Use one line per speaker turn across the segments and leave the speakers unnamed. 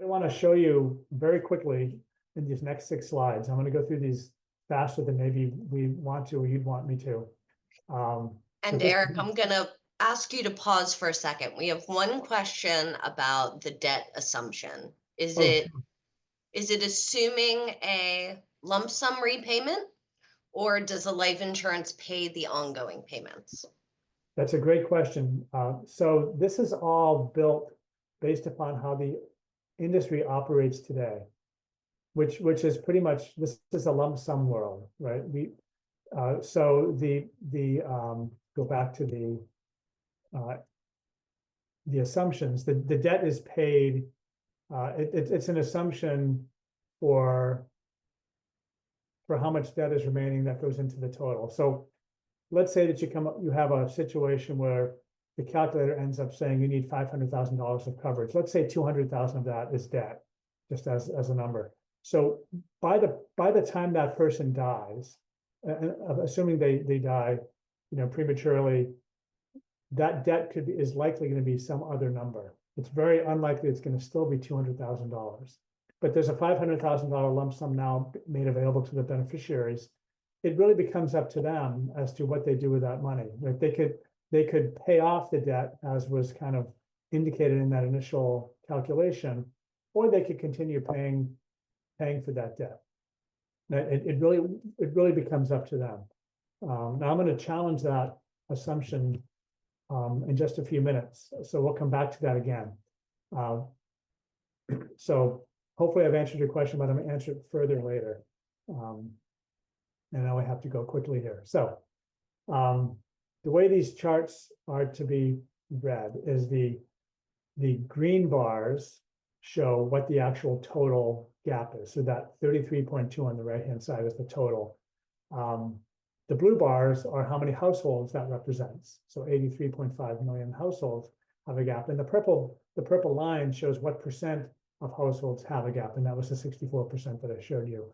I want to show you very quickly in these next 6 slides. I'm going to go through these faster than maybe we want to or you'd want me to.
And
this,
Eric, I'm going to ask you to pause for a second. We have one question about the debt assumption. Is it assuming a lump sum repayment, or does the life insurance pay the ongoing payments?
That's a great question. So this is all built based upon how the industry operates today, which is pretty much, this is a lump sum world, right? So go back to the assumptions. The debt is paid. It's an assumption for how much debt is remaining that goes into the total. So let's say that you have a situation where the calculator ends up saying you need $500,000 of coverage. Let's say 200,000 of that is debt, just as a number. So by the time that person dies, assuming they die, prematurely, that debt is likely going to be some other number. It's very unlikely it's going to still be $200,000. But there's a $500,000 lump sum now made available to the beneficiaries. It really becomes up to them as to what they do with that money. Right? They could pay off the debt, as was kind of indicated in that initial calculation, or they could continue paying for that debt. It really becomes up to them. Now I'm going to challenge that assumption in just a few minutes, so we'll come back to that again. So hopefully I've answered your question, but I'm going to answer it further later. And now I have to go quickly here. So the way these charts are to be read is the green bars show what the actual total gap is. So that 33.2 on the right-hand side is the total. The blue bars are how many households that represents. So 83.5 million households have a gap. And the purple line shows what percent of households have a gap. And that was the 64% that I showed you.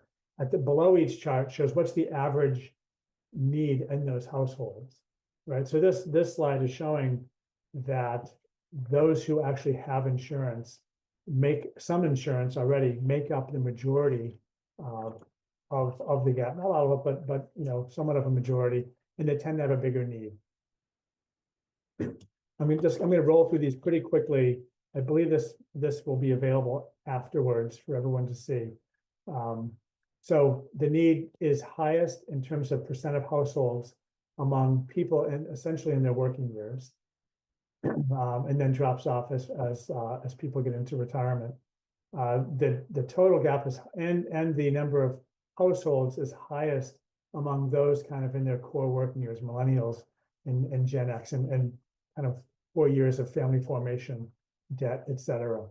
Below each chart shows what's the average need in those households, right? So this slide is showing that those who actually have insurance, make some insurance already, make up the majority of the gap. Not all of it, but somewhat of a majority, and they tend to have a bigger need. I'm going to roll through these pretty quickly. I believe this will be available afterwards for everyone to see. So the need is highest in terms of percent of households among people essentially in their working years, and then drops off as people get into retirement. The total gap is and the number of households is highest among those kind of in their core working years, millennials and Gen X, and kind of 4 years of family formation, debt, et cetera.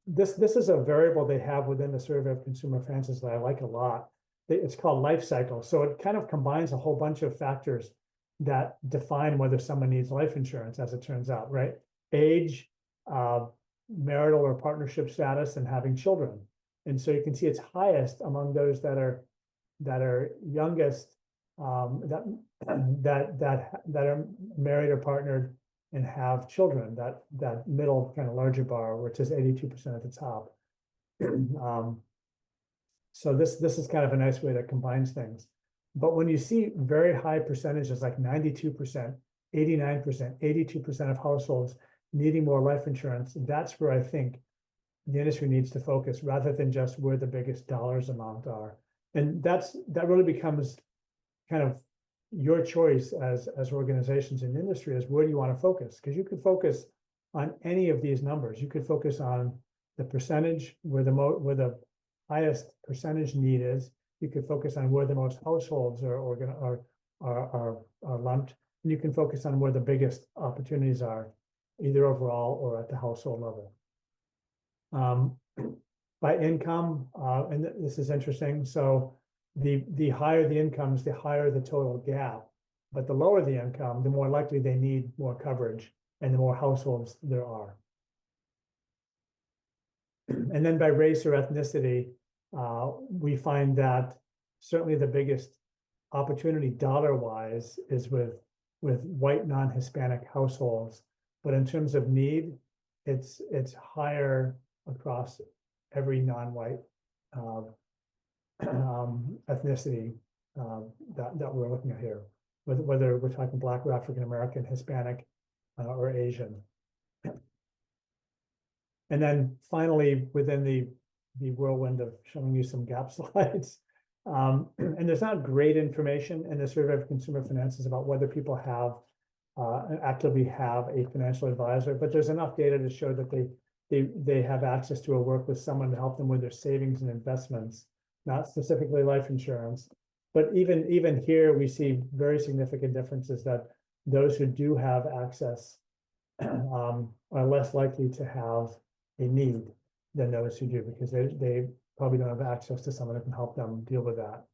This is a variable they have within the survey of consumer finances that I like a lot. It's called life cycle. So it kind of combines a whole bunch of factors that define whether someone needs life insurance, as it turns out, right? Age, marital or partnership status, and having children. And so you can see it's highest among those that are youngest, that are married or partnered and have children, that middle kind of larger bar, which is 82% at the top. So this is kind of a nice way that combines things. But when you see very high percentages like 92%, 89%, 82% of households needing more life insurance, that's where I think the industry needs to focus, rather than just where the biggest dollars amount are. And that really becomes kind of your choice as organizations in the industry, is where do you want to focus? Because you could focus on any of these numbers. You could focus on the percentage where the highest percentage need is. You could focus on where the most households are lumped, and you can focus on where the biggest opportunities are, either overall or at the household level. By income, and this is interesting. So the higher the incomes, the higher the total gap. But the lower the income, the more likely they need more coverage and the more households there are. And then by race or ethnicity, we find that certainly the biggest opportunity dollar-wise is with white non-Hispanic households. But in terms of need, it's higher across every non-white ethnicity that we're looking at here, whether we're talking Black or African American, Hispanic, or Asian. And then finally, within the whirlwind of showing you some gap slides, and there's not great information in the Survey of Consumer Finances about whether people have actively have a financial advisor, but there's enough data to show that they have access to or work with someone to help them with their savings and investments, not specifically life insurance. But even here, we see very significant differences that those who do have access are less likely to have a need than those who do, because they probably don't have access to someone who can help them deal with that.